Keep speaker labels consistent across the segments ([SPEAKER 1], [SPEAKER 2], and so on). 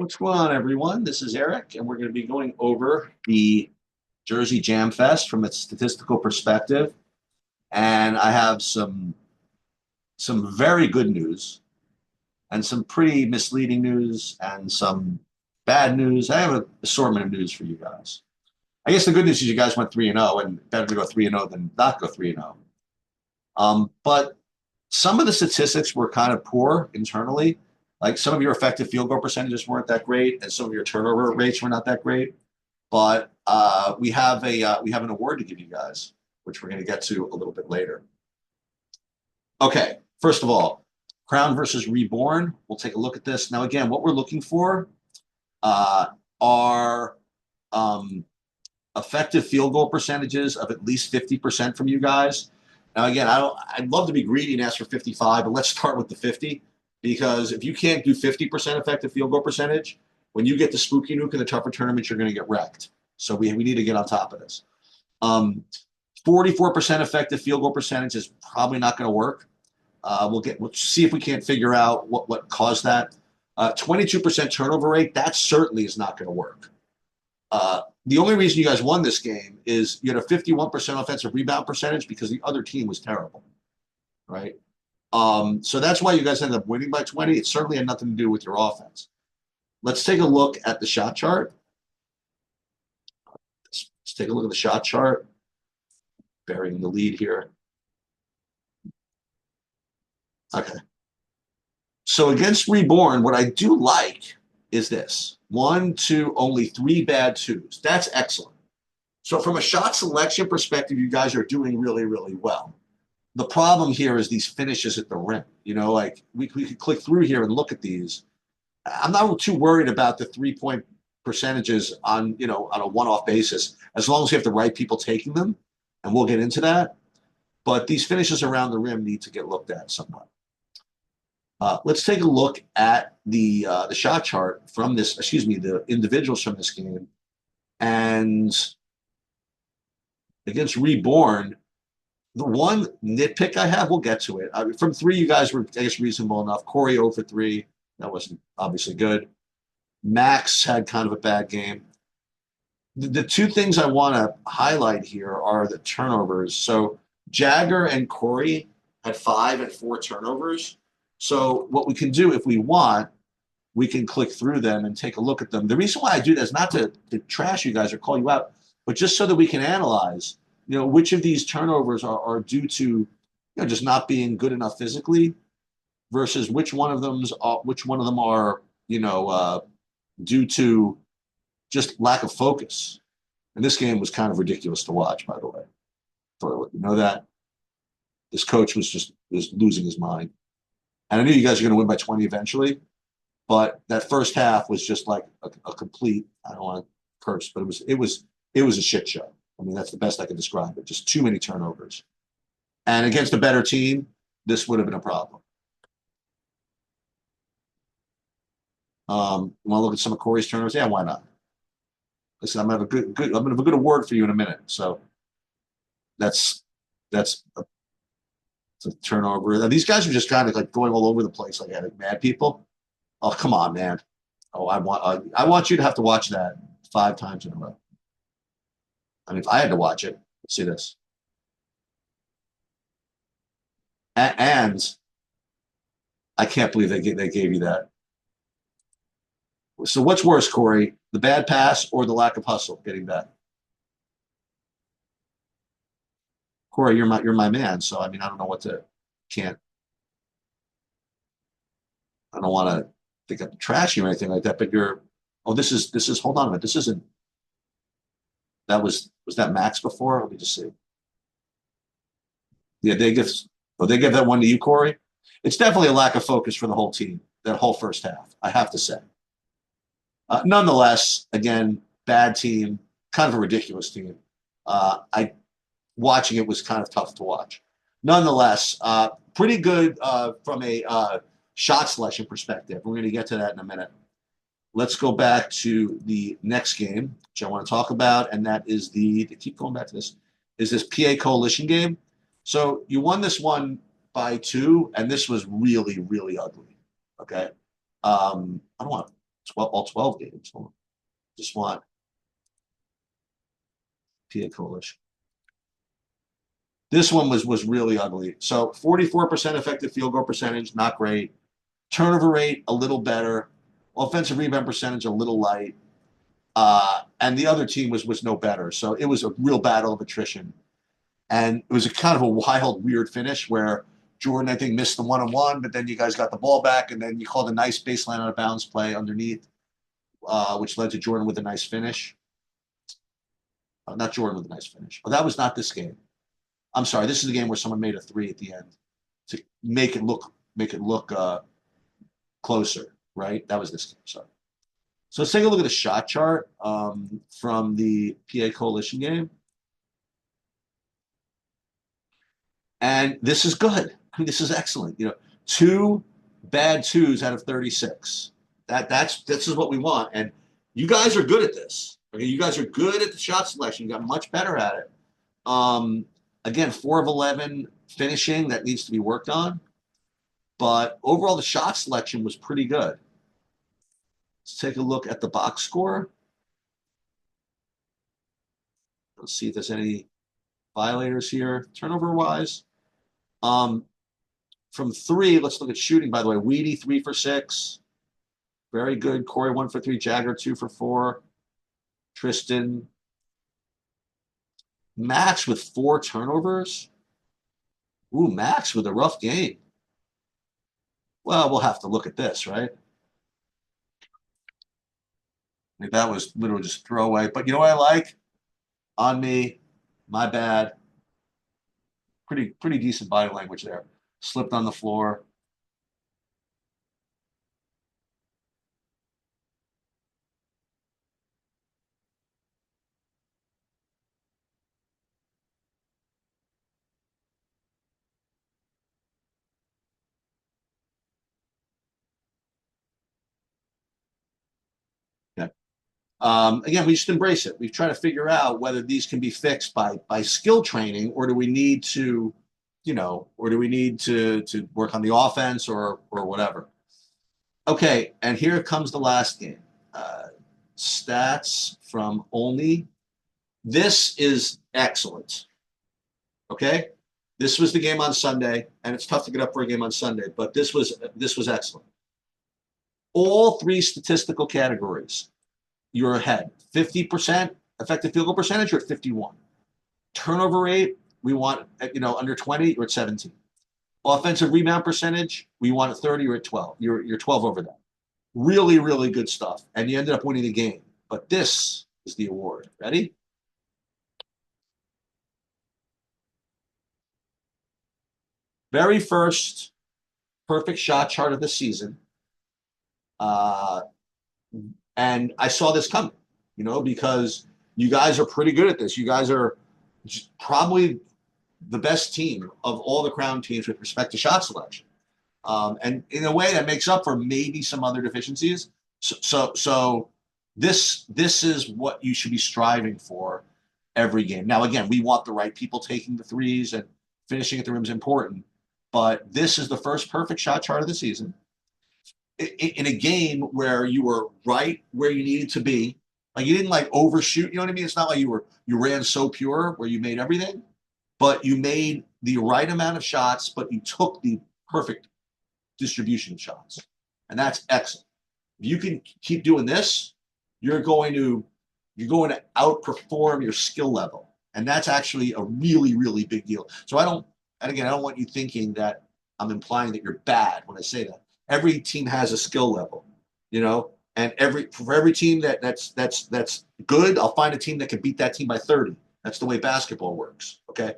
[SPEAKER 1] What's going on, everyone? This is Eric, and we're going to be going over the Jersey Jam Fest from a statistical perspective. And I have some very good news and some pretty misleading news and some bad news. I have an assortment of news for you guys. I guess the good news is you guys went 3-0, and better to go 3-0 than not go 3-0. But some of the statistics were kind of poor internally. Like some of your effective field goal percentages weren't that great, and some of your turnover rates were not that great. But we have an award to give you guys, which we're going to get to a little bit later. Okay, first of all, Crown versus Reborn. We'll take a look at this now. Again, what we're looking for are effective field goal percentages of at least 50% from you guys. Now, again, I'd love to be greedy and ask for 55, but let's start with the 50 because if you can't do 50% effective field goal percentage, when you get the spooky nuke in the tougher tournaments, you're going to get wrecked. So we need to get on top of this. 44% effective field goal percentage is probably not going to work. We'll see if we can't figure out what caused that. 22% turnover rate, that certainly is not going to work. The only reason you guys won this game is you had a 51% offensive rebound percentage because the other team was terrible, right? So that's why you guys ended up winning by 20. It certainly had nothing to do with your offense. Let's take a look at the shot chart. Let's take a look at the shot chart. Burying the lead here. Okay. So against Reborn, what I do like is this. 1, 2, only 3 bad twos. That's excellent. So from a shot selection perspective, you guys are doing really, really well. The problem here is these finishes at the rim. You know, like we could click through here and look at these. I'm not too worried about the 3-point percentages on a one-off basis, as long as you have the right people taking them, and we'll get into that. But these finishes around the rim need to get looked at somewhat. Let's take a look at the shot chart from this, the individuals from this game. And against Reborn, the one nitpick I have, we'll get to it. From 3, you guys were, I guess, reasonable enough. Corey 0 for 3. That wasn't obviously good. Max had kind of a bad game. The 2 things I want to highlight here are the turnovers. So Jagger and Corey had 5 and 4 turnovers. So what we can do if we want, we can click through them and take a look at them. The reason why I do that is not to trash you guys or call you out, but just so that we can analyze, which of these turnovers are due to, just not being good enough physically, versus which one of them are, due to just lack of focus. And this game was kind of ridiculous to watch, by the way. For you know that this coach was losing his mind. And I knew you guys were going to win by 20 eventually, but that first half was just like a complete, I don't want to curse, but it was a shit show. I mean, that's the best I can describe it. Just too many turnovers. And against a better team, this would have been a problem. Want to look at some of Corey's turnovers? Yeah, why not? Listen, I'm gonna have a good award for you in a minute. So that's a turnover. Now, these guys are just kind of like going all over the place like mad people. Oh, come on, man. Oh, I want you to have to watch that 5 times in a row. I mean, if I had to watch it, let's see this. And I can't believe they gave you that. So what's worse, Corey? The bad pass or the lack of hustle getting back? Corey, you're my man. So I mean, I don't know what to can't. I don't want to think I'm trashy or anything like that. But this is. Hold on a minute. This isn't. That was that Max before? Let me just see. Yeah, they give that one to you, Corey. It's definitely a lack of focus for the whole team. That whole first half, I have to say. Nonetheless, again, bad team, kind of a ridiculous team. Watching it was kind of tough to watch. Nonetheless, pretty good from a shot selection perspective. We're going to get to that in a minute. Let's go back to the next game, which I want to talk about, and that is they keep going back to this, is this PA Coalition game. So you won this one by 2, and this was really, really ugly. Okay. I don't want all 12 games. Hold on. Just want PA Coalition. This one was really ugly. So 44% effective field goal percentage, not great. Turnover rate, a little better. Offensive rebound percentage, a little light. And the other team was no better. So it was a real battle of attrition. And it was a kind of a wild, weird finish where Jordan, I think, missed the one-on-one, but then you guys got the ball back, and then you called a nice baseline out of bounds play underneath, which led to Jordan with a nice finish. Not Jordan with a nice finish. But that was not this game. I'm sorry. This is the game where someone made a three at the end to make it look closer, right? That was this game. Sorry. So let's take a look at the shot chart from the PA Coalition game. And this is good. I mean, this is excellent. You know, 2 bad twos out of 36. This is what we want. And you guys are good at this. Okay, you guys are good at the shot selection. You got much better at it. Again, 4 of 11 finishing that needs to be worked on. But overall, the shot selection was pretty good. Let's take a look at the box score. Let's see if there's any violators here, turnover-wise. From 3, let's look at shooting, by the way. Weedy, 3 for 6. Very good. Corey, 1 for 3. Jagger, 2 for 4. Tristan. Max with 4 turnovers. Ooh, Max with a rough game. Well, we'll have to look at this, right? I think that was literally just throwaway. But you know what I like? On me. My bad. Pretty decent body language there. Slipped on the floor. Yeah. Again, we just embrace it. We try to figure out whether these can be fixed by skill training, or do we need to, or do we need to work on the offense or whatever. Okay, and here comes the last game. Stats from Olney. This is excellent. Okay, this was the game on Sunday, and it's tough to get up for a game on Sunday, but this was excellent. All 3 statistical categories, you're ahead. 50% effective field goal percentage, you're at 51. Turnover rate, we want under 20, you're at 17. Offensive rebound percentage, we want at 30, you're at 12. You're 12 over that. Really, really good stuff. And you ended up winning the game. But this is the award. Ready? Very first perfect shot chart of the season. And I saw this coming, because you guys are pretty good at this. You guys are probably the best team of all the Crown teams with respect to shot selection. And in a way that makes up for maybe some other deficiencies. So this is what you should be striving for every game. Now, again, we want the right people taking the threes, and finishing at the rim is important. But this is the first perfect shot chart of the season. In a game where you were right where you needed to be, like you didn't overshoot. You know what I mean? It's not like you ran so pure where you made everything, but you made the right amount of shots, but you took the perfect distribution of shots, and that's excellent. If you can keep doing this, you're going to outperform your skill level, and that's actually a really, really big deal. So I don't want you thinking that I'm implying that you're bad when I say that. Every team has a skill level, and for every team that's good, I'll find a team that can beat that team by 30. That's the way basketball works. Okay.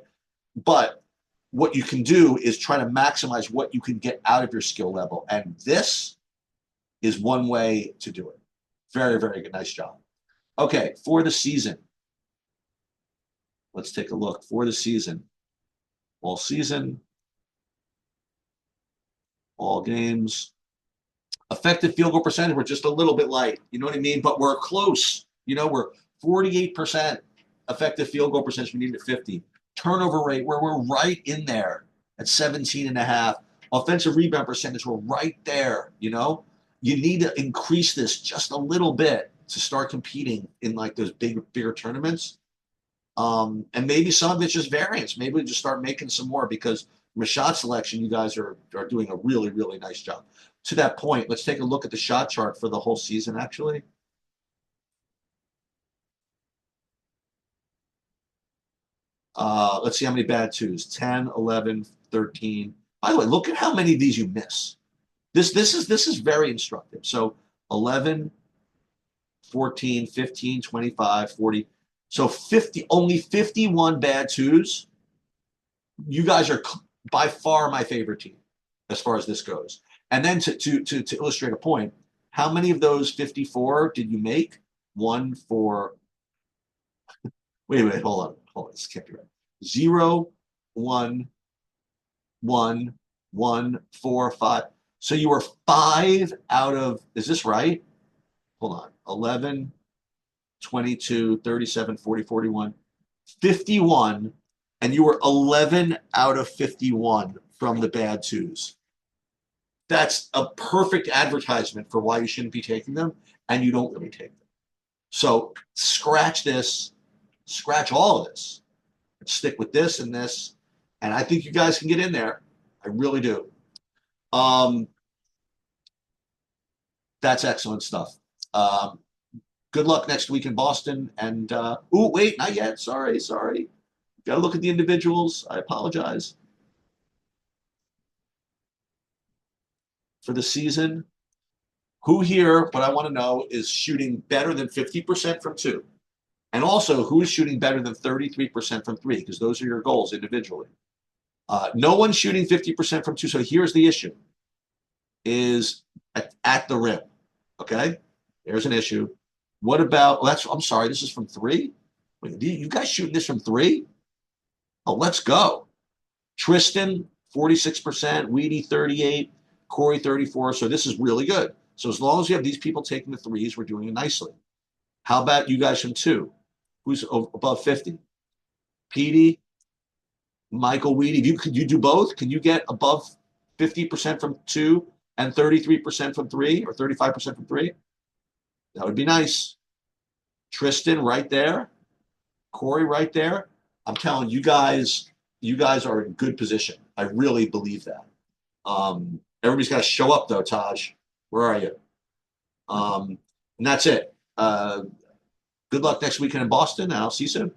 [SPEAKER 1] But what you can do is try to maximize what you can get out of your skill level. And this is one way to do it. Very, very good. Nice job. Okay. For the season, let's take a look. For the season, all season, all games. Effective field goal percentage, we're just a little bit light. You know what I mean? But we're close. We're 48% effective field goal percentage. We need at 50. Turnover rate, where we're right in there at 17.5. Offensive rebound percentage, we're right there. You you need to increase this just a little bit to start competing in like those bigger tournaments. And maybe some of it's just variance. Maybe we just start making some more because from a shot selection, you guys are doing a really, really nice job. To that point, let's take a look at the shot chart for the whole season, actually. Let's see how many bad twos. 10, 11, 13. By the way, look at how many of these you miss. This is very instructive. So 11, 14, 15, 25, 40. So 50, only 51 bad twos. You guys are by far my favorite team as far as this goes. And then to illustrate a point, how many of those 54 did you make? One for, wait, hold on. This can't be right. 0, 1, 1, 1, 4, 5. So you were 5 out of, is this right? Hold on. 11, 22, 37, 40, 41, 51, and you were 11 out of 51 from the bad twos. That's a perfect advertisement for why you shouldn't be taking them, and you don't really take them. So scratch this, scratch all of this, stick with this and this, and I think you guys can get in there. I really do. Um, that's excellent stuff. Good luck next week in Boston. And wait, not yet. Sorry. Got to look at the individuals. I apologize. For the season, who here, what I want to know is shooting better than 50% from two? And also, who is shooting better than 33% from three? Because those are your goals individually. No one's shooting 50% from two. So here's the issue is at the rim. Okay? There's an issue. What about, well, I'm sorry, this is from three? Wait, you guys shooting this from three? Oh, let's go. Tristan, 46%, Weedy, 38, Corey, 34. So this is really good. So as long as you have these people taking the threes, we're doing it nicely. How about you guys from two? Who's above 50? Petey, Michael Weedy. Could you do both? Can you get above 50% from two and 33% from three or 35% from three? That would be nice. Tristan right there. Corey right there. I'm telling you guys are in good position. I really believe that. Everybody's got to show up though, Taj. Where are you? And that's it. Good luck next weekend in Boston, and I'll see you soon.